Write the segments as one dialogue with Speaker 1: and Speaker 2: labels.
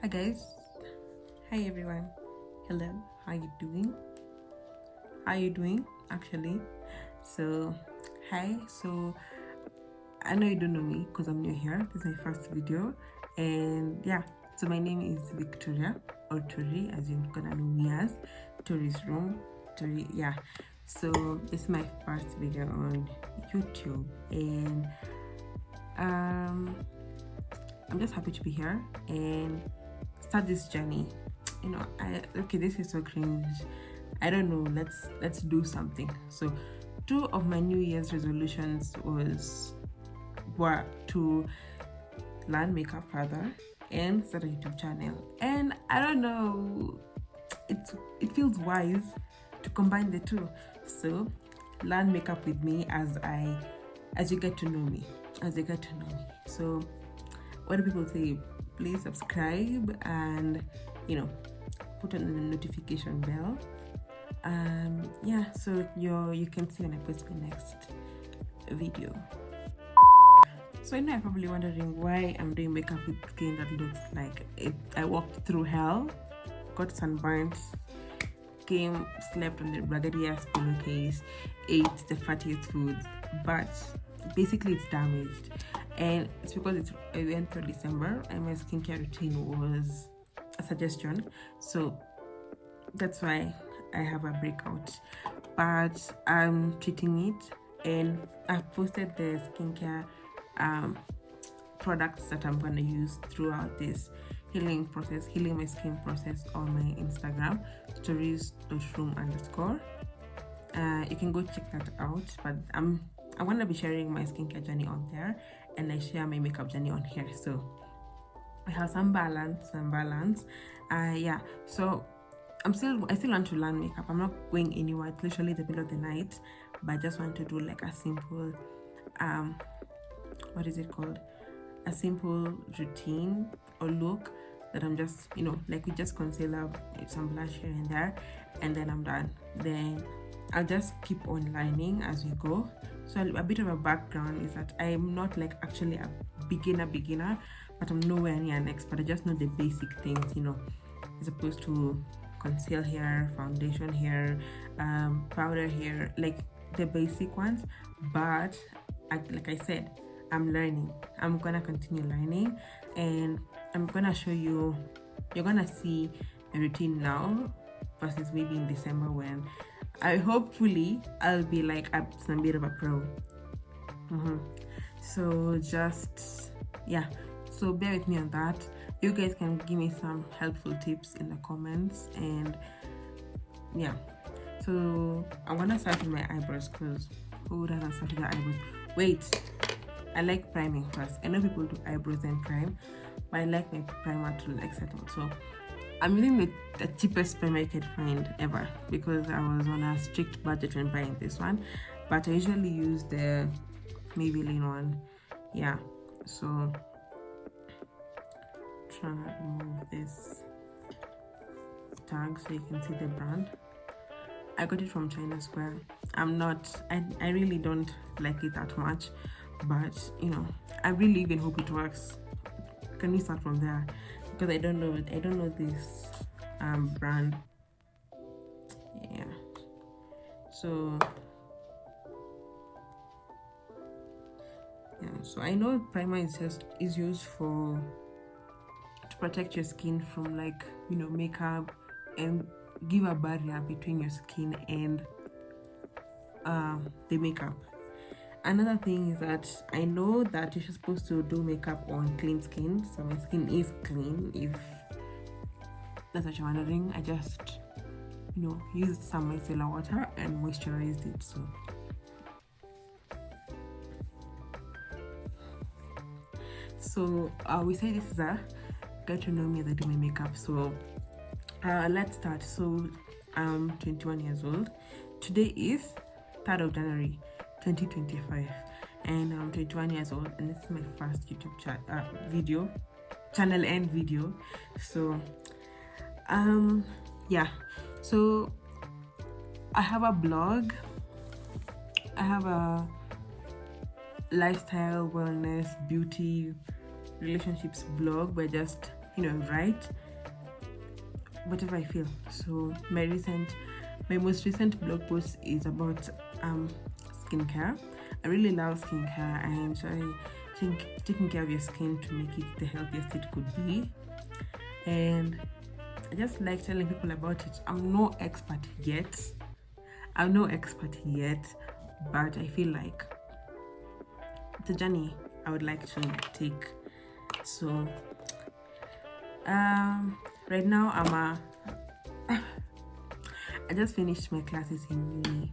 Speaker 1: Hi guys. Hi everyone. Hello. How you doing? Actually? So, hi. So, I know you don't know me because I'm new here. This is my first video, and yeah. So my name is Victoria or Tori, as you're gonna know me as Tori's Room. Tori, yeah. So this is my first video on YouTube, and I'm just happy to be here and start this journey. This is so cringe. I don't know. Let's do something. So, two of my New Year's resolutions were to learn makeup further and start a YouTube channel. And I don't know. It feels wise to combine the two. So, learn makeup with me as you get to know me. So, what do people say? Please subscribe and put on the notification bell. So you can see when I post my next video. So I know you're probably wondering why I'm doing makeup with skin that looks like it. I walked through hell, got sunburnt, slept on the raggedy ass pillowcase, ate the fattiest foods, but basically it's damaged. And it's because it went through December and my skincare routine was a suggestion. So that's why I have a breakout. But I'm treating it, and I've posted the skincare products that I'm going to use throughout this healing my skin process on my Instagram, stories.room_. You can go check that out, but I'm going to be sharing my skincare journey on there, and I share my makeup journey on here, so I have some balance. So I still want to learn makeup. I'm not going anywhere. It's literally the middle of the night, but I just want to do like a simple a simple routine or look that I'm just with just concealer, some blush here and there, and then I'm done. Then I'll just keep on learning as we go. So a bit of a background is that I'm not like actually a beginner, but I'm nowhere near an expert. I just know the basic things, as opposed to conceal here, foundation here, powder here, like the basic ones. But like I said, I'm learning. I'm gonna continue learning, and I'm gonna show you. You're gonna see a routine now versus maybe in December when hopefully I'll be like some bit of a pro. So so bear with me on that. You guys can give me some helpful tips in the comments, and so I'm gonna start with my eyebrows because who doesn't start with their eyebrows? Wait, I like priming first. I know people do eyebrows and prime, but I like my primer to settle. So I'm using the cheapest primer I could find ever because I was on a strict budget when buying this one, but I usually use the Maybelline one. So trying to remove this tag so you can see the brand. I got it from China Square. I really don't like it that much, but I really even hope it works. Can we start from there? Because I don't know this brand. So I know primer is used to protect your skin from makeup and give a barrier between your skin and the makeup. Another thing is that I know that you're supposed to do makeup on clean skin, so my skin is clean. If that's what you're wondering, I just used some micellar water and moisturized it. So we say this is a get to know me as I do my makeup. So let's start. So I'm 21 years old. Today is 3rd of January 2025, and I'm 21 years old, and this is my first YouTube channel and video. So so I have a blog, I have a lifestyle, wellness, beauty, relationships blog where I just write whatever I feel. So my most recent blog post is about skincare. I really love skincare. I enjoy taking care of your skin to make it the healthiest it could be, and I just like telling people about it. I'm no expert yet, but I feel like it's a journey I would like to take. So right now I just finished my classes in uni.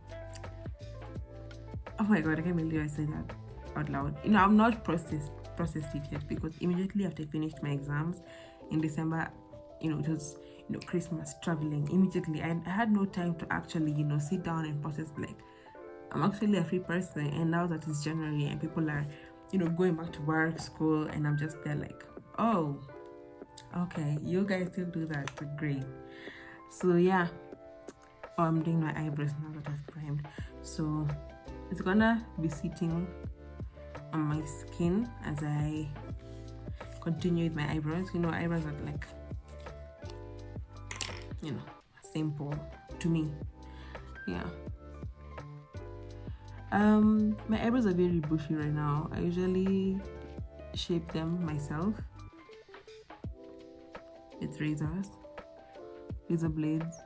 Speaker 1: Oh my god, I can't believe I said that out loud. I've not processed it yet, because immediately after I finished my exams in December, it was Christmas, traveling. Immediately I had no time to actually sit down and process, like, I'm actually a free person, and now that it's January and people are going back to work, school, and I'm just there like, oh, okay, you guys still do that, great. So yeah, I'm doing my eyebrows now that I've primed, so it's gonna be sitting on my skin as I continue with my eyebrows. Eyebrows are like, simple to me. Yeah. My eyebrows are very bushy right now. I usually shape them myself with razor blades,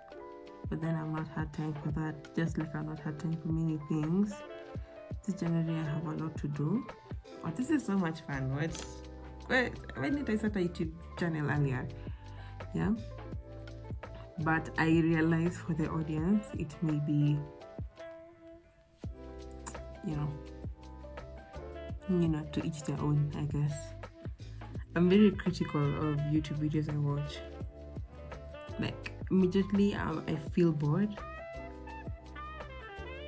Speaker 1: but then I've not had time for that, just like I've not had time for many things. This January I have a lot to do. Oh, this is so much fun. Why didn't I start a YouTube channel earlier? Yeah, but I realize for the audience it may be to each their own, I guess. I'm very critical of YouTube videos I watch. Like, immediately I feel bored,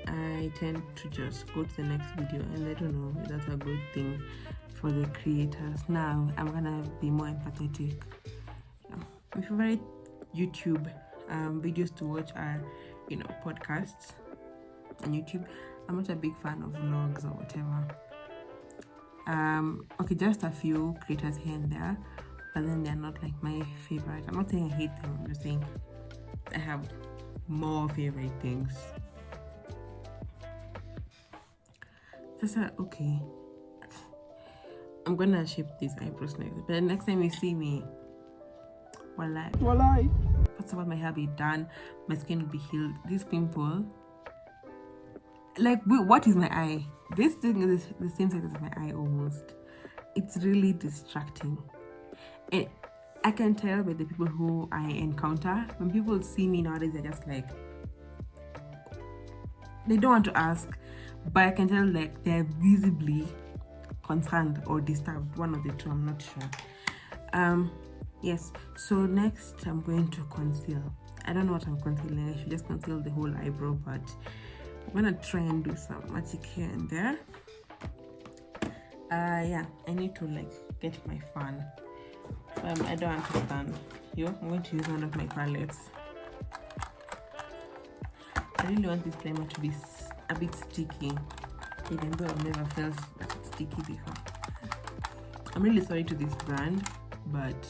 Speaker 1: I tend to just go to the next video, and I don't know if that's a good thing for the creators. Now I'm gonna be more empathetic. My favorite YouTube videos to watch are podcasts on YouTube. I'm not a big fan of vlogs or whatever. Okay, just a few creators here and there, but then they're not like my favorite. I'm not saying I hate them, I'm just saying I have more favorite things. Just okay, I'm gonna shape these eyebrows next, but the next time you see me, walai, first of all, my hair be done, my skin will be healed. This pimple, like, what is my eye? This thing is the same size as my eye almost. It's really distracting, and I can tell by the people who I encounter. When people see me nowadays, they're just like, they don't want to ask, but I can tell like they're visibly concerned or disturbed, one of the two, I'm not sure. Yes, so next I'm going to conceal. I don't know what I'm concealing. I should just conceal the whole eyebrow, but I'm gonna try and do some magic here and there. Yeah, I need to like get my fan. I don't understand. I'm going to use one of my palettes. I really want this primer to be a bit sticky, even though I've never felt that it's sticky before. I'm really sorry to this brand, but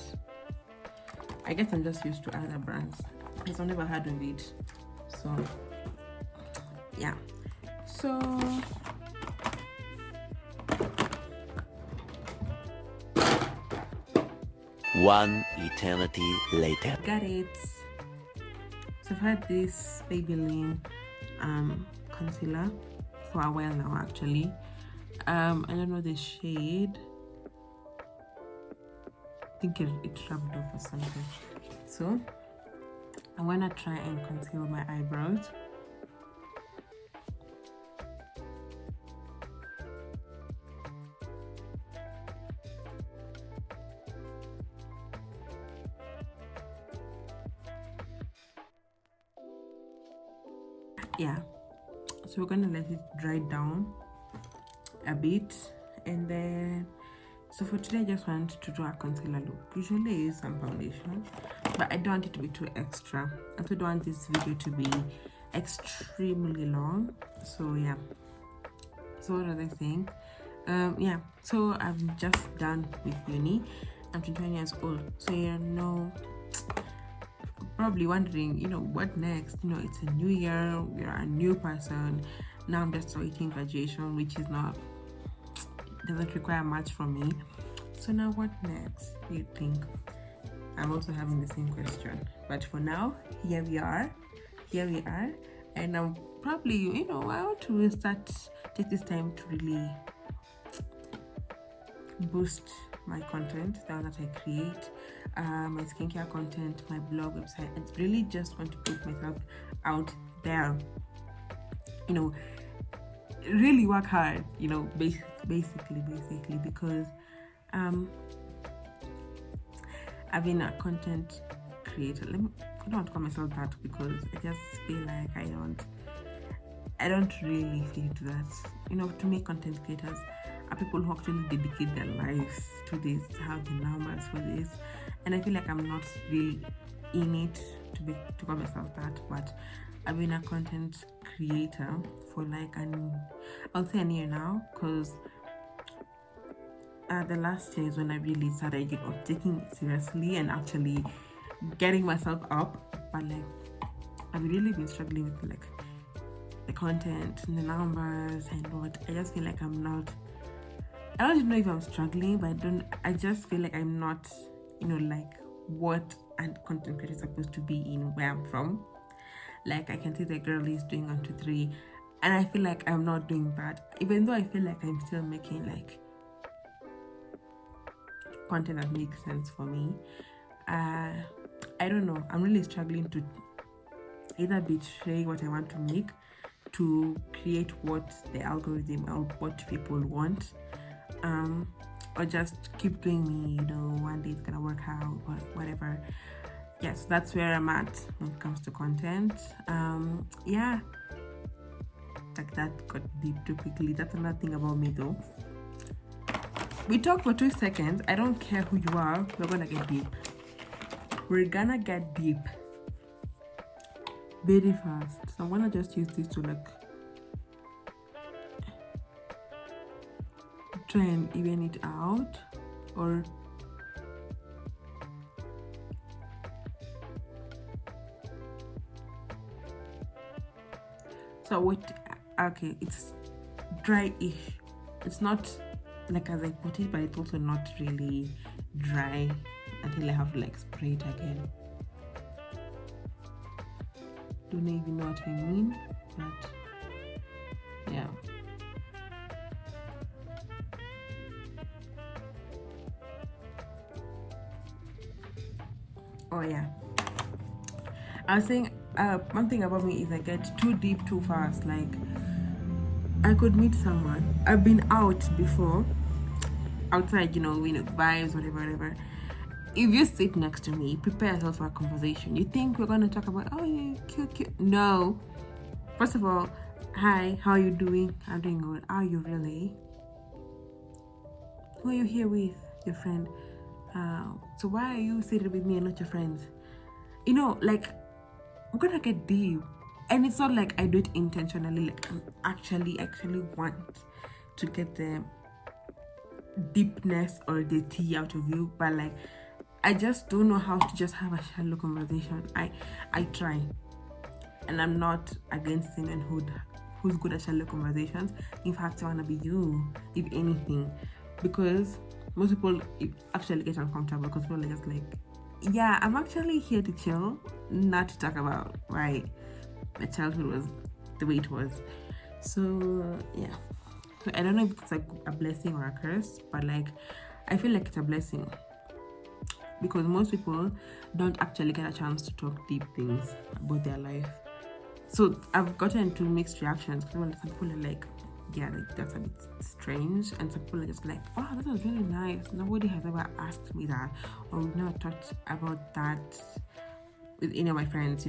Speaker 1: I guess I'm just used to other brands because I've never heard of it. So yeah, so
Speaker 2: one eternity later.
Speaker 1: Got it. So I've had this Maybelline concealer for a while now, actually. I don't know the shade. I think it rubbed off or something. So I'm gonna try and conceal my eyebrows. Yeah, so we're gonna let it dry down a bit, and then so for today I just want to do a concealer look. Usually I use some foundation, but I don't want it to be too extra. I also don't want this video to be extremely long. So yeah, so what was I saying? Yeah, so I'm just done with uni. I'm 21 years old. So probably wondering, what next? It's a new year, we are a new person. Now I'm just awaiting graduation, which doesn't require much from me. So now what next, you think? I'm also having the same question. But for now, here we are. And I'm probably, I want to take this time to really boost my content that I create, my skincare content, my blog, website. I really just want to put myself out there, really work hard, basically because I've been a content creator. I don't want to call myself that because I just feel like I don't really fit into that. To make content creators are people who actually dedicate their lives to this, have the numbers for this, and I feel like I'm not really in it to call myself that. But I've been a content creator for I'll say a year now, because the last year is when I really started taking it seriously and actually getting myself up. But I've really been struggling with the content and the numbers and what. I just feel like I don't even know if I'm struggling, but I just feel like I'm not what a content creator is supposed to be in where I'm from. I can see the girl is doing 1, 2, 3, and I feel like I'm not doing that, even though I feel like I'm still making content that makes sense for me. I don't know, I'm really struggling to either betray what I want to make to create what the algorithm or what people want, or just keep doing me, one day it's gonna work out or whatever. Yes, that's where I'm at when it comes to content. That got deep too quickly. That's another thing about me though. We talk for 2 seconds. I don't care who you are. We're gonna get deep. Very fast. So I'm gonna just use this to try and even it out, or so what? Okay, it's dry-ish. It's not as I put it, but it's also not really dry until I have to spray it again. Don't even know what I mean, but yeah. Oh yeah, I was saying one thing about me is I get too deep too fast. I could meet someone. I've been out before, outside, vibes, whatever. If you sit next to me, prepare yourself for a conversation. You think we're going to talk about, oh, you're cute. No. First of all, hi, how are you doing? I'm doing good. Are you really? Who are you here with? Your friend. So why are you sitting with me and not your friends? We're going to get deep. And it's not I do it intentionally. I actually want to get the deepness or the tea out of you, but I just don't know how to just have a shallow conversation. I try, and I'm not against anyone who's good at shallow conversations. In fact, I want to be you, if anything, because most people actually get uncomfortable because people are just yeah, I'm actually here to chill, not to talk about why my childhood was the way it was. So yeah, so I don't know if it's a blessing or a curse, but I feel like it's a blessing because most people don't actually get a chance to talk deep things about their life. So I've gotten into mixed reactions. Some people are yeah, that's a bit strange, and some people are just oh, that was really nice. Nobody has ever asked me that, or we've never talked about that with any of my friends,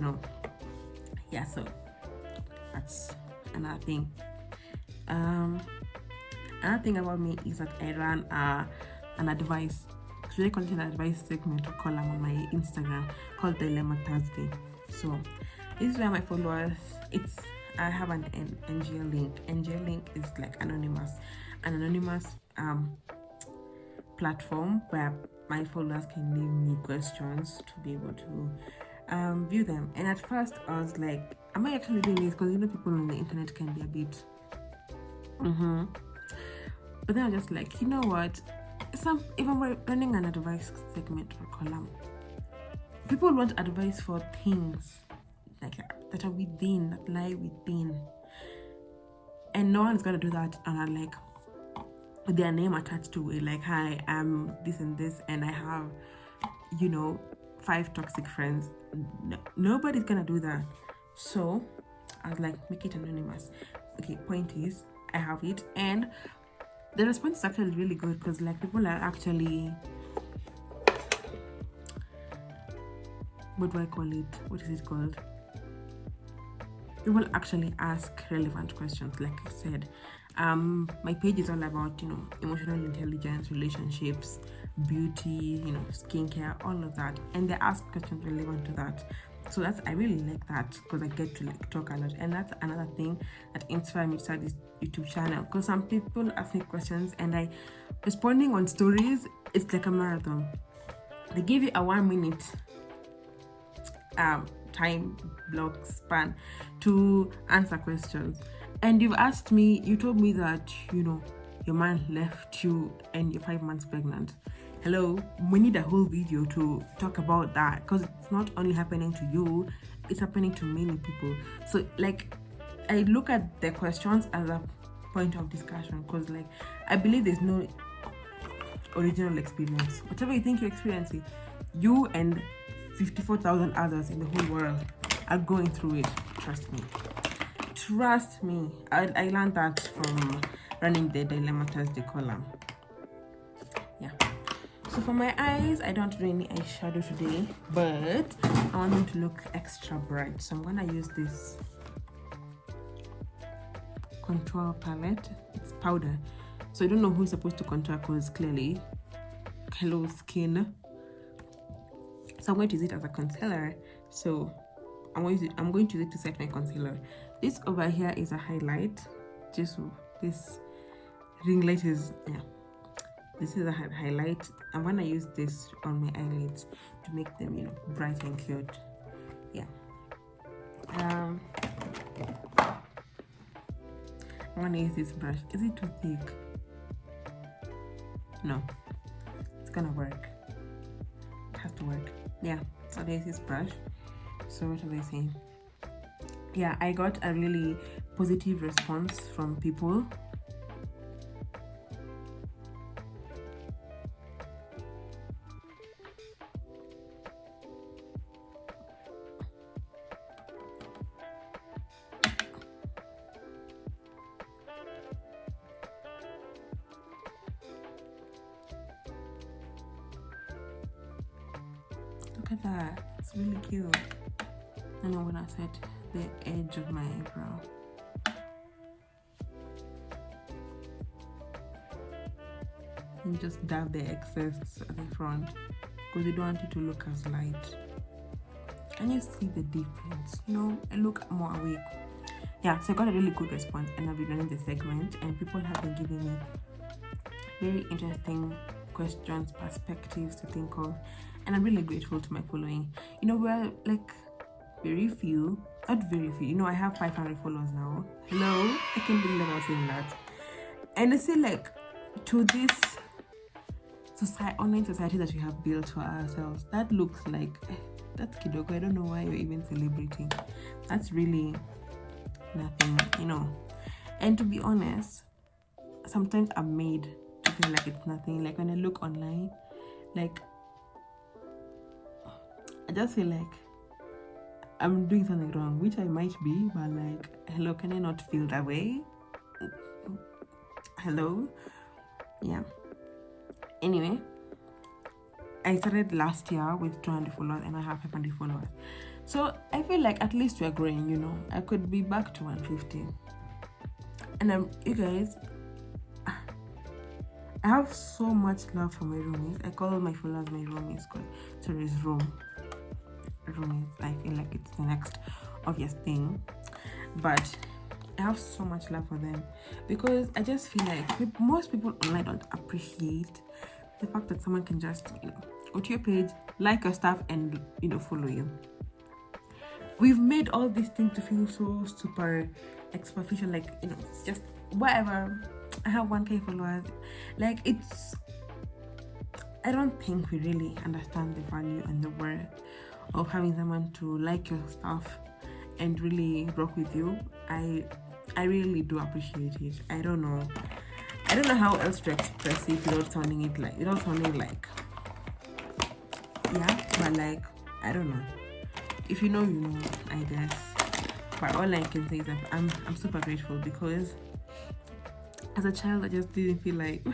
Speaker 1: Yeah, so that's another thing. Another thing about me is that I ran an advice, content advice segment or column on my Instagram called Dilemma Thursday. So this is where my followers, I have an NGL link. NGL link is an anonymous platform where my followers can leave me questions to be able to view them. And at first I was like, am I actually doing this? Because people on the internet can be a bit but then I was just like, you know what, if I'm running an advice segment or column, people want advice for things like that are within, that lie within, and no one's gonna do that and like with their name attached to it, like, hi, I'm this and this and I have 5 toxic friends. Nobody's gonna do that. So I was like, make it anonymous. Okay, point is, I have it, and the response is actually really good because like people are actually, what do I call it? What is it called? People actually ask relevant questions. Like I said, my page is all about emotional intelligence, relationships, beauty, skincare, all of that, and they ask questions relevant to that. So I really like that because I get to like talk a lot, and that's another thing that inspired me to start this YouTube channel. Because some people ask me questions and I responding on stories, it's like a marathon. They give you a 1 minute time block span to answer questions, and you told me that your man left you and you're 5 months pregnant. Hello, we need a whole video to talk about that because it's not only happening to you, it's happening to many people. So like I look at the questions as a point of discussion because like I believe there's no original experience. Whatever you think you're experiencing, you and 54,000 others in the whole world are going through it. Trust me. I learned that from running the Dilemma Thursday column. Yeah. So for my eyes, I don't do any eyeshadow today, but I want them to look extra bright. So I'm gonna use this contour palette. It's powder. So I don't know who's supposed to contour because clearly, hello skin. So I'm going to use it as a concealer. So I'm going to use it to set my concealer. This over here is a highlight. Just so this ring light is, this is a highlight. I'm gonna use this on my eyelids to make them, bright and cute. Yeah. I'm gonna use this brush. Is it too thick? No. It's gonna work. It has to work. Yeah. So there's this brush. So what was I saying? Yeah, I got a really positive response from people. Look at that. It's really cute. I know when I said the edge of my eyebrow. You just dab the excess at the front because you don't want it to look as light. Can you see the difference? I look more awake. Yeah, so I got a really good response and I've been running the segment and people have been giving me very interesting questions, perspectives to think of, and I'm really grateful to my following. We're like very few, not very few. I have 500 followers now. Hello, I can't believe I was saying that. And I say like to this online society that we have built for ourselves, that looks like that's kidogo. I don't know why you're even celebrating. That's really nothing, And to be honest, sometimes I'm made to feel like it's nothing. Like when I look online, like I just feel like I'm doing something wrong, which I might be, but like, hello, can I not feel that way? Hello? Yeah. Anyway, I started last year with 200 followers and I have 500 followers. So I feel like at least we're growing, I could be back to 150. And you guys, I have so much love for my roomies. I call my followers my roomies because it's roomies. I feel like it's the next obvious thing, but I have so much love for them because I just feel like most people online don't appreciate the fact that someone can just, go to your page, like your stuff, and, follow you. We've made all these things to feel so super like superficial, like, it's just whatever. I have 1K followers. Like, I don't think we really understand the value and the worth of having someone to like your stuff and really rock with you. I really do appreciate it. I don't know how else to express it without sounding like, yeah, but like, I don't know. If you know, you know, I guess. But all I can say is that I'm super grateful, because as a child I just didn't feel like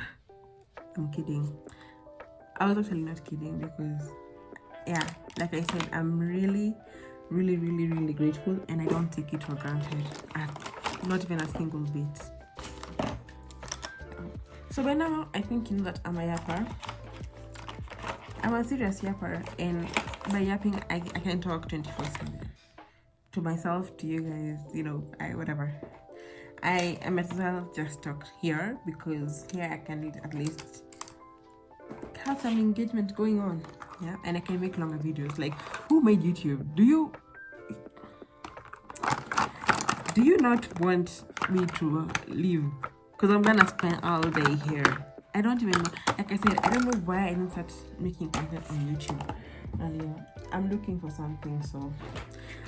Speaker 1: I'm kidding. I was actually not kidding, because yeah, like I said, I'm really, really, really, really grateful, and I don't take it for granted, not even a single bit. So by now, I think you know that I'm a yapper. I'm a serious yapper, and by yapping, I can talk 24/7 to myself, to you guys, whatever. I might as well just talk here, because here I can at least have some engagement going on, yeah, and I can make longer videos. Like, who made YouTube? Do you not want me to leave? Because I'm gonna spend all day here. I don't even know. Like I said, I don't know why I didn't start making content on YouTube earlier. I'm looking for something, so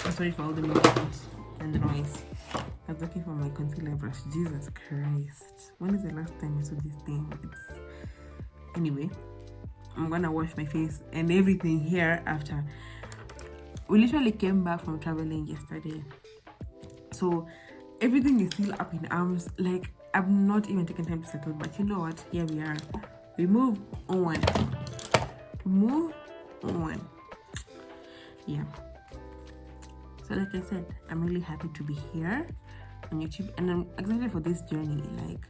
Speaker 1: I'm sorry for all the movement and the noise. I was looking for my concealer brush. Jesus Christ, when is the last time you saw this thing? Anyway, I'm gonna wash my face and everything here after. We literally came back from traveling yesterday, so everything is still up in arms. Like, I've not even taken time to settle, but you know what? Here we are. We move on. Yeah. So like I said, I'm really happy to be here on YouTube, and I'm excited for this journey. Like,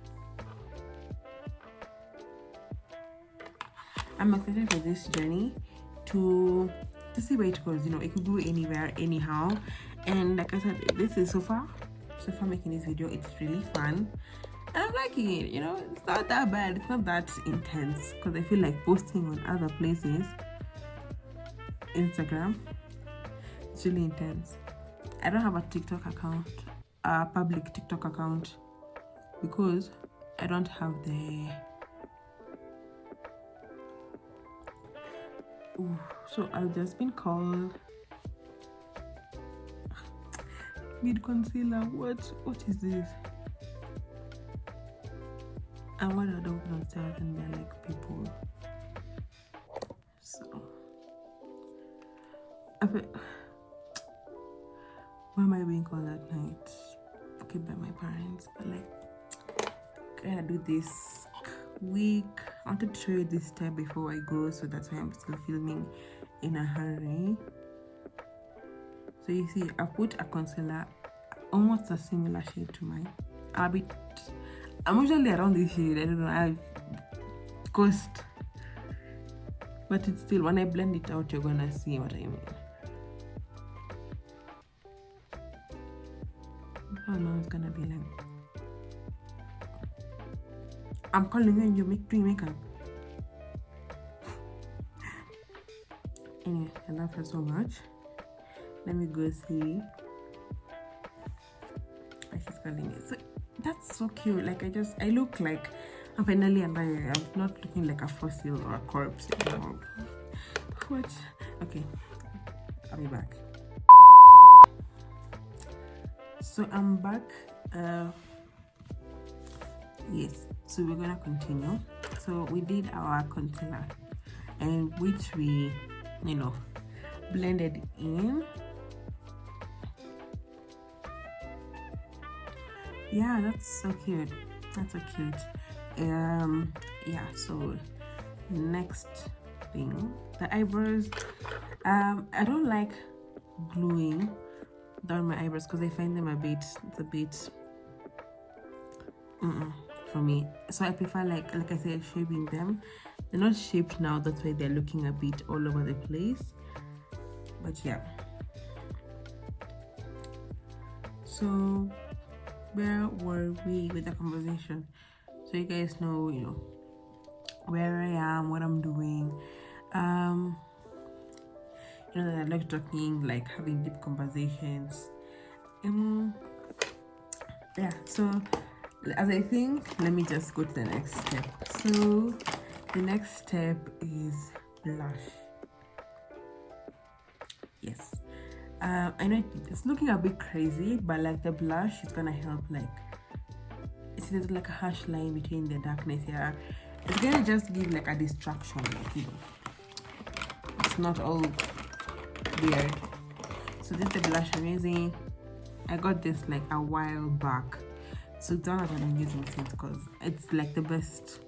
Speaker 1: I'm excited for this journey to see where it goes. It could go anywhere, anyhow. And like I said, this is so far making this video, it's really fun. And I'm liking it, it's not that bad, it's not that intense, because I feel like posting on other places, Instagram, it's really intense. I don't have a TikTok account, a public TikTok account, because I don't have the... Ooh, so I've just been called mid concealer. What is this? And what I don't downstairs, and they're like people. So why am I being called at night? Okay, by my parents, but like, I gotta do this quick. I wanted to show you this step before I go, so that's why I'm still filming in a hurry. So you see, I put a concealer almost a similar shade to mine. I'm usually around this shade. I don't know, I've cost, but it's still, when I blend it out, you're gonna see what I mean. Oh no, it's gonna be like, I'm calling you and you're doing makeup. Anyway, I love her so much. Let me go see what she's calling it. So that's so cute. Like, I look like I'm finally alive. I'm not looking like a fossil or a corpse. What? Okay, I'll be back. So I'm back. Yes, so we're gonna continue. So we did our concealer, and which we blended in. Yeah, that's so cute. Yeah, so next thing, the eyebrows. I don't like gluing down my eyebrows, because I find them a bit for me. So I prefer, like I said, shaping them. They're not shaped now, that's why they're looking a bit all over the place. But yeah, so where were we with the conversation? So you guys know, where I am, what I'm doing. You know that I like talking, like having deep conversations. Yeah, so as I think, let me just go to the next step. So the next step is blush. Yes, I know it's looking a bit crazy, but like the blush is gonna help, like it's like a harsh line between the darkness here. It's gonna just give like a distraction, like, you know, it's not all weird. So this is the blush I'm using. I got this like a while back, so it's not that I've been using since, because it's like the best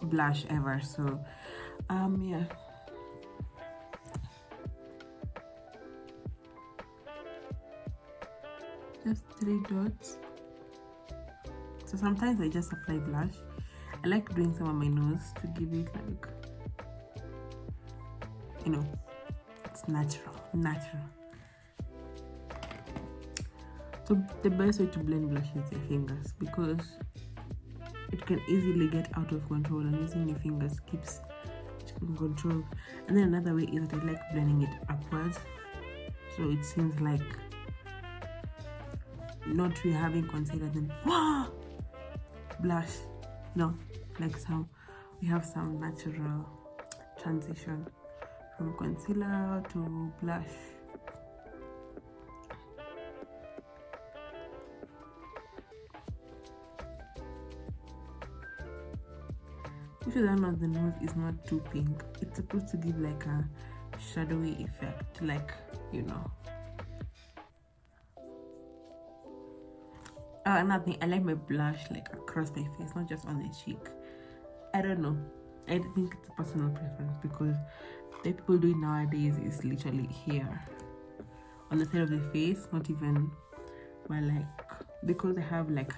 Speaker 1: blush ever. So yeah, just 3 dots. So sometimes I just apply blush. I like doing some on my nose to give it like, you know, it's natural. So the best way to blend blush is your fingers, because it can easily get out of control, and using your fingers keeps it in control. And then another way is that I like blending it upwards, so it seems like not really having concealer then blush. No, like some we have some natural transition from concealer to blush. If you don't know, the nose is not too pink. It's supposed to give like a shadowy effect, like, you know. Another thing, I like my blush like across my face, not just on the cheek. I don't know. I think it's a personal preference, because the people do it nowadays is literally here on the side of the face, not even where, like, because I have like,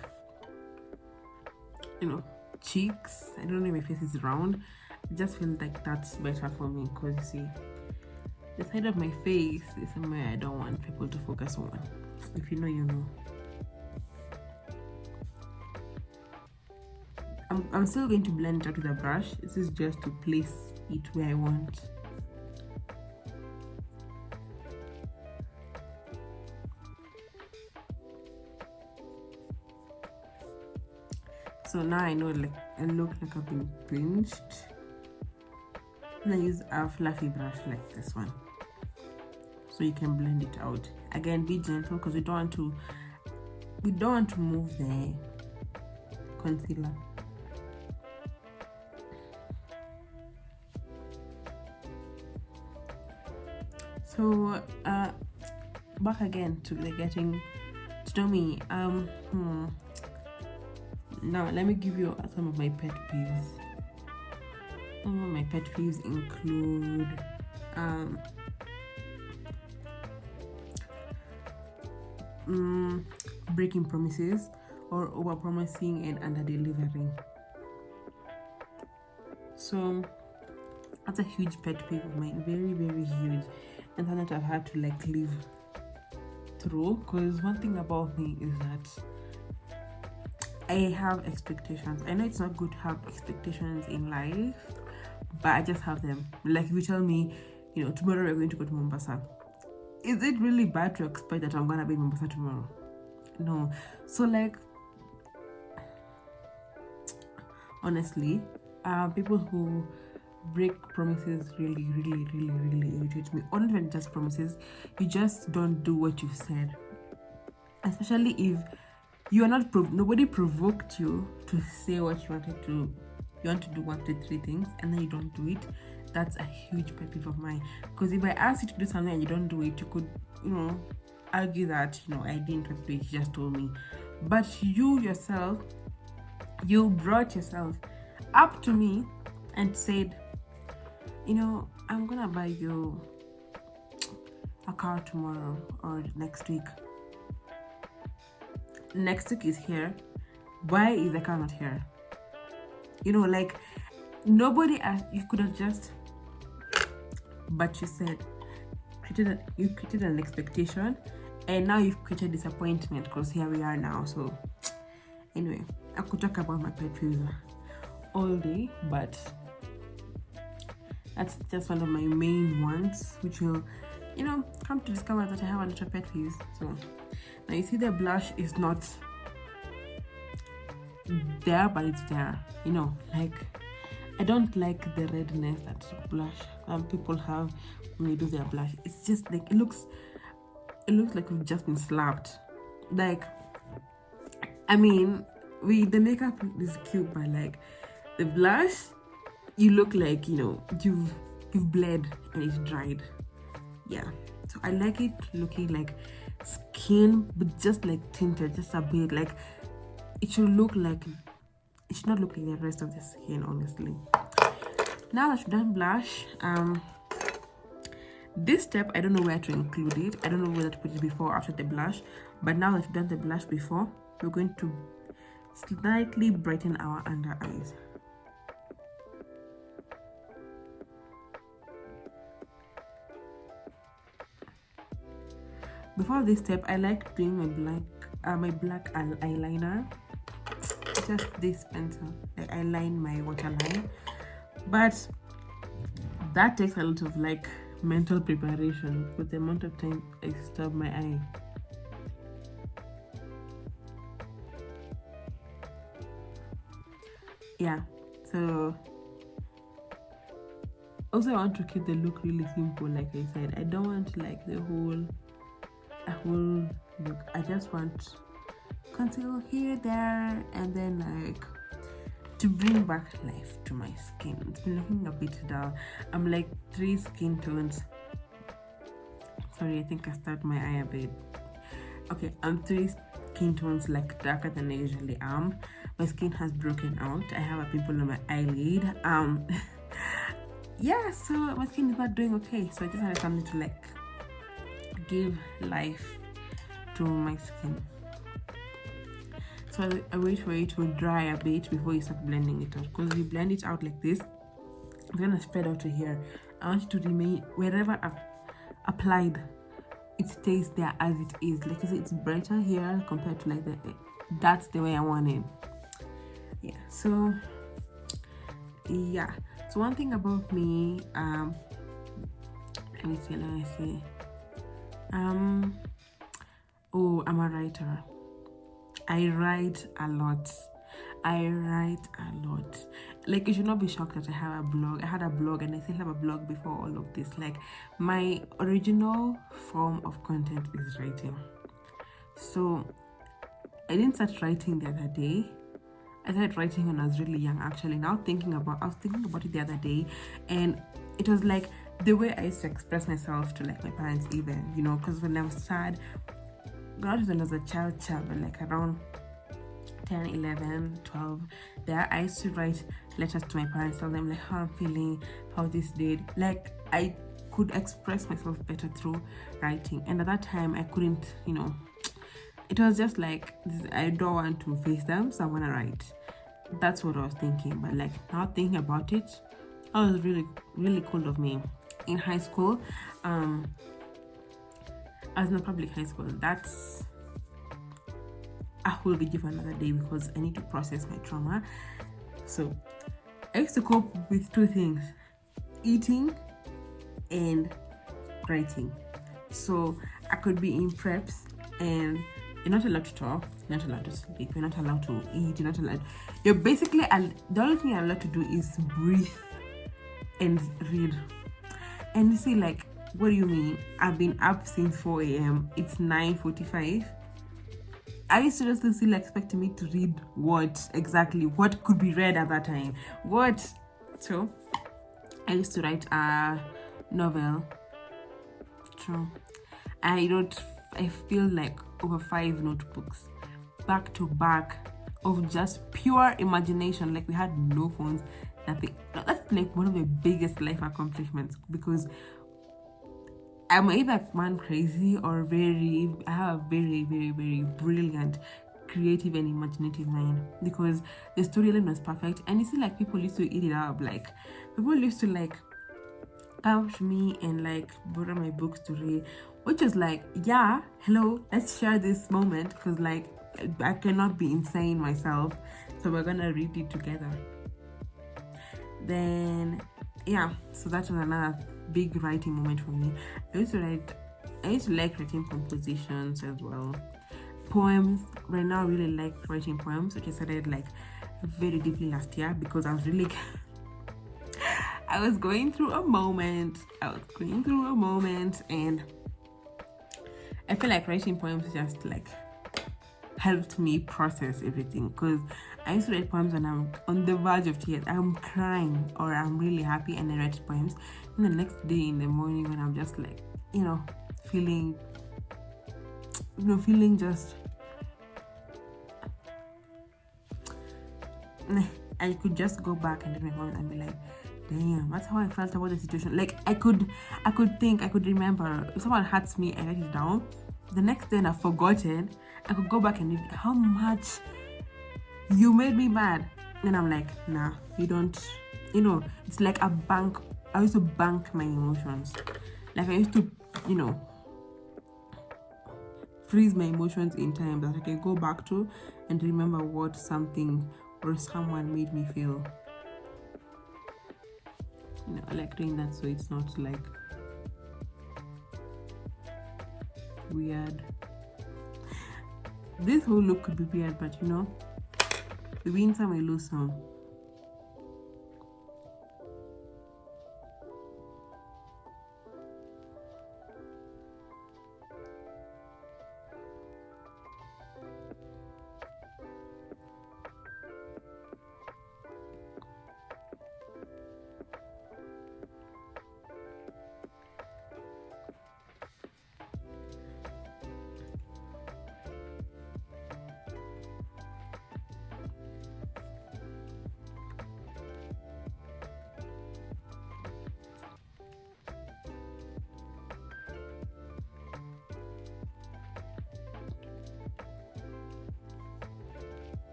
Speaker 1: you know, cheeks. I don't know if my face is round. I just feel like that's better for me, because you see, the side of my face is somewhere I don't want people to focus on. If you know, you know. I'm still going to blend it out with a brush. This is just to place it where I want. So now I know, like, I look like I've been pinched. And I use a fluffy brush like this one, so you can blend it out. Again, be gentle, because we don't want to move the concealer. So back again to the getting to know me. Now let me give you some of my pet peeves. Some of my pet peeves include breaking promises, or over promising and under delivering. So that's a huge pet peeve of mine, very, very huge, and something that I've had to like live through. Because one thing about me is that I have expectations. I know it's not good to have expectations in life, but I just have them. Like, if you tell me, you know, tomorrow we're going to go to Mombasa, is it really bad to expect that I'm gonna be in Mombasa tomorrow? No. So like, honestly, people who break promises really irritate me. Or not even just promises, you just don't do what you've said. Especially if you are not nobody provoked you to say what you wanted to. You want to do 1, 2, 3 things, and then you don't do it. That's a huge pet peeve of mine. Because if I ask you to do something and you don't do it, you could, you know, argue that, you know, I didn't want to do it, you just told me. But you yourself, you brought yourself up to me and said, you know, I'm gonna buy you a car tomorrow or next week. Next week is here. Why is the car not here? You know, like, nobody asked. You could have just, but you said, you created an expectation, and now you've created disappointment, because here we are now. So anyway, I could talk about my pet peeves all day, but That's just one of my main ones, which will, come to discover that I have a lot of pet peeves. So now you see the blush is not there, but it's there. Like I don't like the redness that blush people have when they do their blush. It's just like it looks like we've just been slapped. Like, I mean, the makeup is cute, but like the blush, you look like you've bled and it's dried. Yeah, so I like it looking like skin, but just like tinted, just a bit. Like it should not look like the rest of the skin, honestly. Now that you've done blush, this step I don't know where to include it. I don't know whether to put it before or after the blush, but now that you've done the blush before, we're going to slightly brighten our under eyes. Before this step, I like doing my black eyeliner. Just this pencil, like I line my waterline, but that takes a lot of like mental preparation with the amount of time I stub my eye. Yeah, so also I want to keep the look really simple. Like I said, I don't want like a whole look. I just want conceal here, there, and then like to bring back life to my skin. It's been looking a bit dull. I'm like 3 skin tones. Sorry, I think I stubbed my eye a bit. Okay, I'm 3 skin tones like darker than I usually am. My skin has broken out. I have a pimple on my eyelid. Yeah, so my skin is not doing okay. So I just had something to like give life to my skin. So I wait for it to dry a bit before you start blending it out, because if you blend it out like this, it's gonna spread out to here. I want it to remain wherever I've applied, it stays there as it is. Like I said, it's brighter here compared to like that's the way I want it. Yeah, so yeah, so one thing about me, let me see, oh, I'm a writer. I write a lot. Like, you should not be shocked that I have a blog. I had a blog and I still have a blog before all of this. Like, my original form of content is writing. So I didn't start writing the other day. I started writing when I was really young, actually. I was thinking about it the other day, and it was like the way I used to express myself to like my parents, even, because when I was sad, not when I was a child, but like around 10, 11, 12, there I used to write letters to my parents, tell them like how I'm feeling, how this did. Like, I could express myself better through writing, and at that time I couldn't, it was just like, I don't want to face them, so I'm gonna write. That's what I was thinking. But like, now thinking about it, that was really, really cool of me. In high school, as in a public high school, that's a whole video for another day, because I need to process my trauma. So I used to cope with 2 things: eating and writing. So I could be in preps and you're not allowed to talk, you're not allowed to sleep, you're not allowed to eat, you're basically, the only thing you're allowed to do is breathe and read. And you see, like, what do you mean? I've been up since 4 a.m. It's 9:45. I used to just still expecting me to read what could be read at that time. What? So I used to write a novel. True. I feel like over 5 notebooks back to back of just pure imagination. Like, we had no phones, nothing. That's like one of the biggest life accomplishments, because I'm either one crazy or I have a very, very, very brilliant, creative and imaginative mind, because the storyline was perfect. And you see, like, people used to eat it up. Like, people used to like touch me and like borrow my books to read, which is like, yeah, hello, let's share this moment, because like I cannot be insane myself, so we're gonna read it together. Then yeah, so that was another big writing moment for me. I used to like writing compositions as well. Poems. Right now I really like writing poems, which I started like very deeply last year because I was really I was going through a moment and I feel like writing poems just like helped me process everything, because I used to write poems when I'm on the verge of tears, I'm crying or I'm really happy, and I write poems, and the next day in the morning when I'm just like, feeling just I could just go back and read my poems and be like, damn, that's how I felt about the situation. Like I could remember if someone hurts me, I write it down. The next day, and I've forgotten, I could go back and read how much you made me mad. And I'm like, nah, you don't. It's like a bank. I used to bank my emotions. Like I used to, freeze my emotions in time that I can go back to and remember what something or someone made me feel. I like doing that, so it's not like weird. This whole look could be weird, but we win some, we lose some.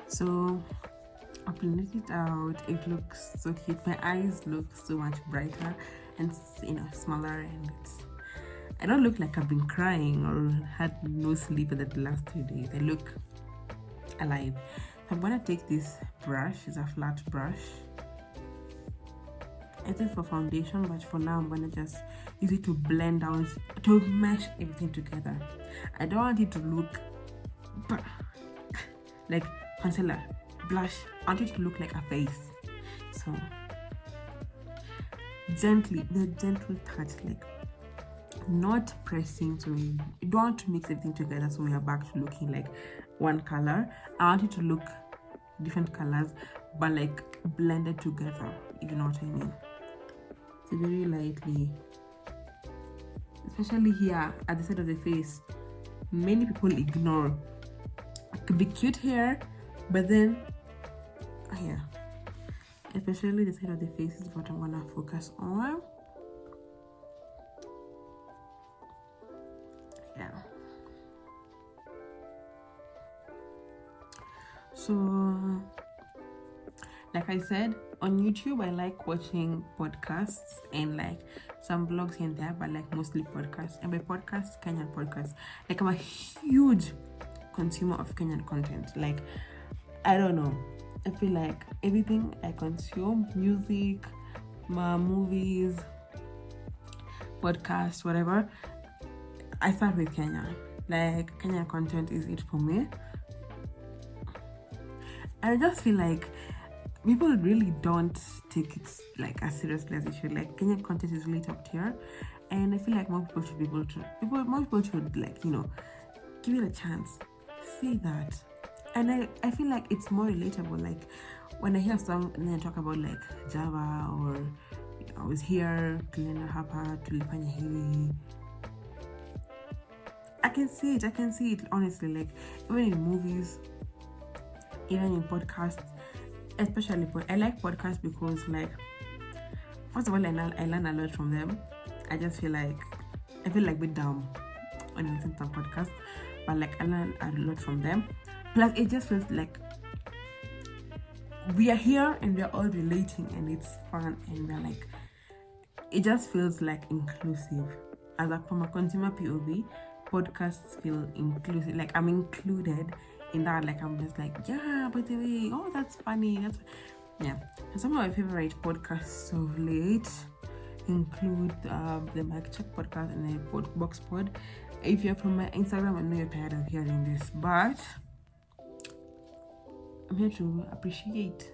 Speaker 1: So I blended it out. It looks so cute. My eyes look so much brighter and smaller, and I don't look like I've been crying or had no sleep in the last 2 days. I look alive. I'm gonna take this brush. It's a flat brush. It is for foundation, but for now I'm gonna just use it to blend down, to mesh everything together. I don't want it to look like concealer, blush. I want it to look like a face. So gently, the gentle touch, like not pressing. So you don't want to mix everything together so we are back to looking like one color. I want it to look different colors but like blended together, if you know what I mean. So very lightly, especially here at the side of the face. Many people ignore. It could be cute here, but then here, especially the side of the face, is what I'm gonna focus on. Yeah. So like I said, on YouTube I like watching podcasts and like some blogs here and there, but like mostly podcasts. And by podcasts, Kenyan podcasts. Like I'm a huge consumer of Kenyan content. Like I don't know, I feel like everything I consume, music, movies, podcasts, whatever, I start with Kenya. Like Kenyan content is it for me. I just feel like people really don't take it like as seriously as they should. Like Kenyan content is really top tier, and I feel like more people should be able to. More people should like give it a chance, see that, and I feel like it's more relatable. Like when I hear a song and then I talk about like Java or I was here, tulienda hapa, tulifanya hivi. I can see it honestly. Like even in movies, even in podcasts. Especially, I like podcasts because, like, first of all, I learn a lot from them. I feel like a bit dumb when I listen to some podcasts, but like I learn a lot from them. Plus, it just feels like we are here and we are all relating, and it's fun, and we're it just feels like inclusive. From a consumer POV, podcasts feel inclusive, like I'm included in that. Like I'm just like, yeah, by the way, oh, that's funny. That's yeah. And some of my favorite podcasts of late include the Mic Check podcast and the Box Pod. If you're from my Instagram, I know you're tired of hearing this, but I'm here to appreciate,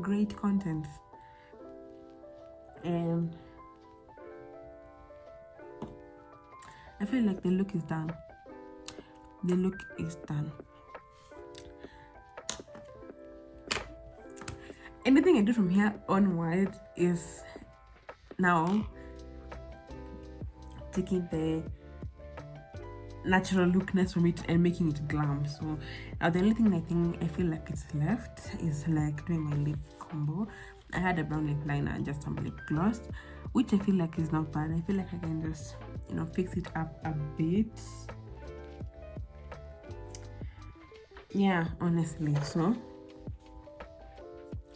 Speaker 1: great content. And I feel like the look is done. The look is done. Anything I do from here onward is now taking the natural lookness from it and making it glam. So the only thing I feel like it's left is like doing my lip combo. I had a brown lip liner and just some lip gloss, which I feel like is not bad. I feel like I can just fix it up a bit. Yeah, honestly. So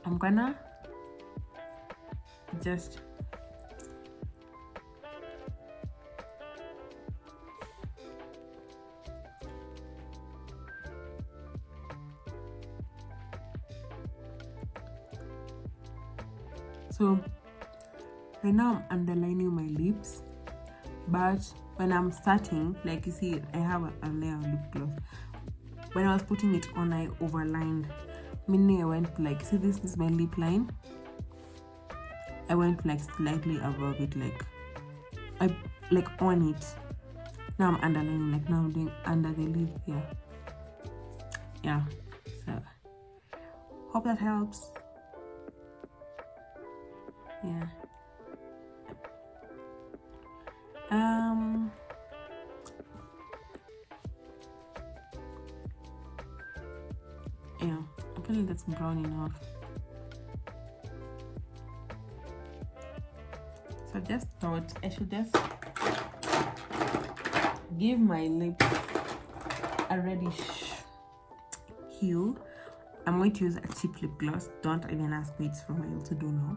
Speaker 1: I'm gonna just so right now I'm underlining my lips, but when I'm starting, like you see, I have a layer of lip gloss. When I was putting it on, I overlined, meaning I went like, see, this is my lip line. I went like slightly above it, like on it. Now I'm underlining, like now I'm doing under the lip here. Yeah, so hope that helps. Yeah. Yeah, I feel like that's brown enough. So I just thought I should just give my lips a reddish hue. I'm going to use a cheap lip gloss. Don't even ask me, it's from my to do now.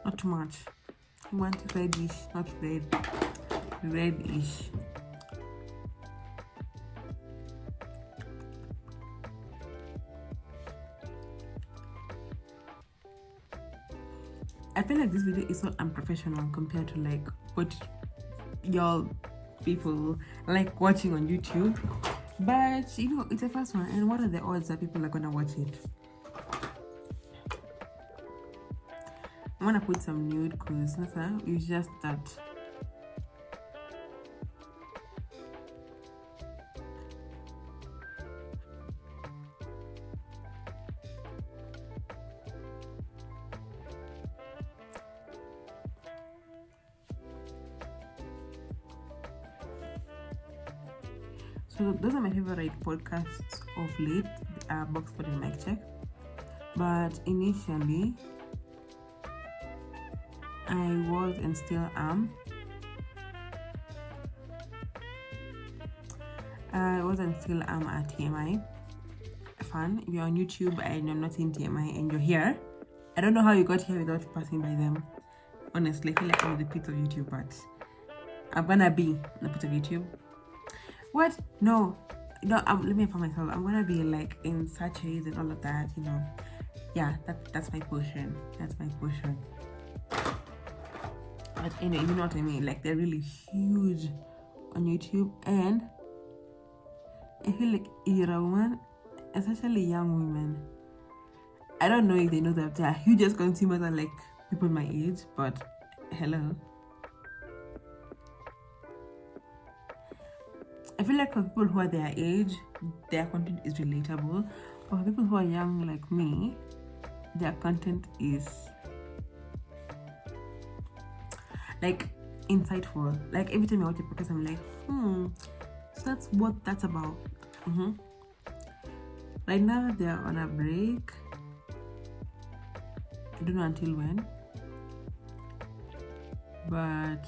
Speaker 1: Not too much. You want it reddish, not red. Reddish. I feel like this video is so unprofessional compared to like what y'all people like watching on YouTube. But it's the first one, and what are the odds that people are gonna watch it? I'm gonna put some nude because it's just that. So those are my favorite podcasts of late, Box Pod and Mic Check. But initially, I was and still am. I was and still am a TMI fan. If you're on YouTube and you're not in TMI and you're here, I don't know how you got here without passing by them. Honestly, I feel like I'm the pit of YouTube, but I'm gonna be the pit of YouTube. What? No, let me inform myself. I'm gonna be like in sachets and all of that, Yeah, that's my portion. That's my portion. But you know what I mean? Like, they're really huge on YouTube, and I feel like if you're a woman, especially young women, I don't know if they know that they are huge as consumers and like people my age, but hello. I feel like for people who are their age, their content is relatable. But for people who are young like me, their content is like insightful. Like every time I watch a podcast, I'm like, so that's what that's about. Right now they're on a break. I don't know until when, but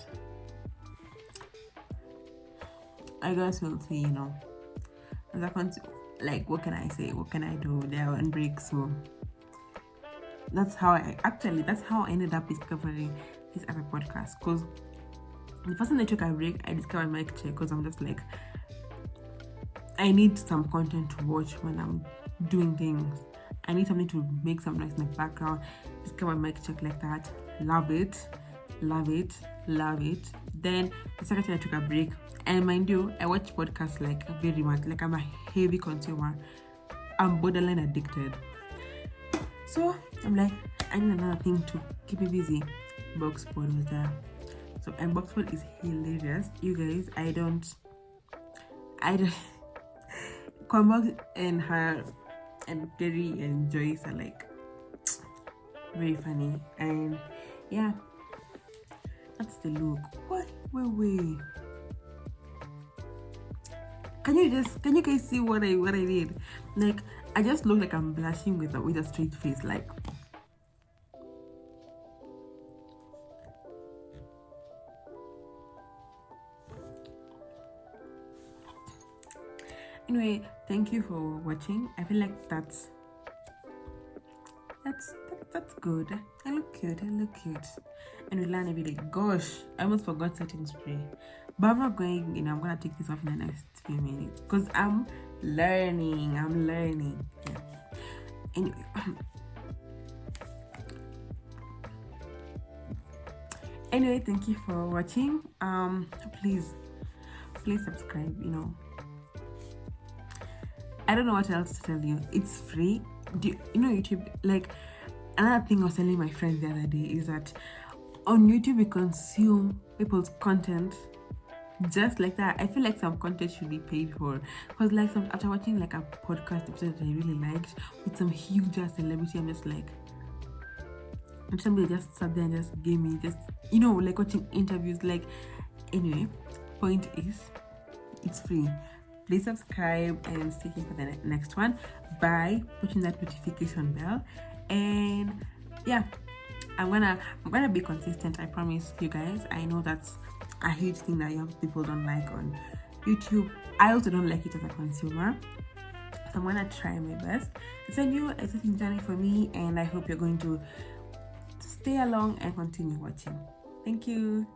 Speaker 1: I guess we'll see. like, what can I say? What can I do? They're on break, so that's how I ended up discovering this other podcast. Because the first time I took a break, I discovered Mic Check, because I'm just like, I need some content to watch when I'm doing things. I need something to make some noise in the background. Discover Mic Check like that. Love it. Then the second time I took a break, and mind you, I watch podcasts like very much. Like, I'm a heavy consumer. I'm borderline addicted. So I'm like, I need another thing to keep me busy. Boxpod was there. So, and Boxpod is hilarious. You guys, I don't Kwamba and her and Gary and Joyce are like very funny. And yeah, that's the look. Wait. Can you guys see what I did? Like, I just look like I'm blushing with a straight face, like. Anyway, thank you for watching. I feel like that's good. I look cute. And we learn every day. Gosh, I almost forgot setting spray. But I'm not going, I'm gonna take this off in the next few minutes. Because I'm learning. Yeah. Anyway, thank you for watching. Please subscribe, I don't know what else to tell you. It's free. YouTube, like, another thing I was telling my friend the other day is that on YouTube we consume people's content just like that. I feel like some content should be paid for, because like after watching like a podcast episode that I really liked with some huge celebrity, I'm just like, and somebody just sat there and just gave me just like watching interviews. Like, anyway, point is, it's free. Please subscribe and stay tuned for the next one by pushing that notification bell. And yeah, I'm gonna be consistent. I promise you guys. I know that's a huge thing that young people don't like on YouTube. I also don't like it as a consumer. So I'm gonna try my best. It's a new exciting journey for me, and I hope you're going to stay along and continue watching. Thank you.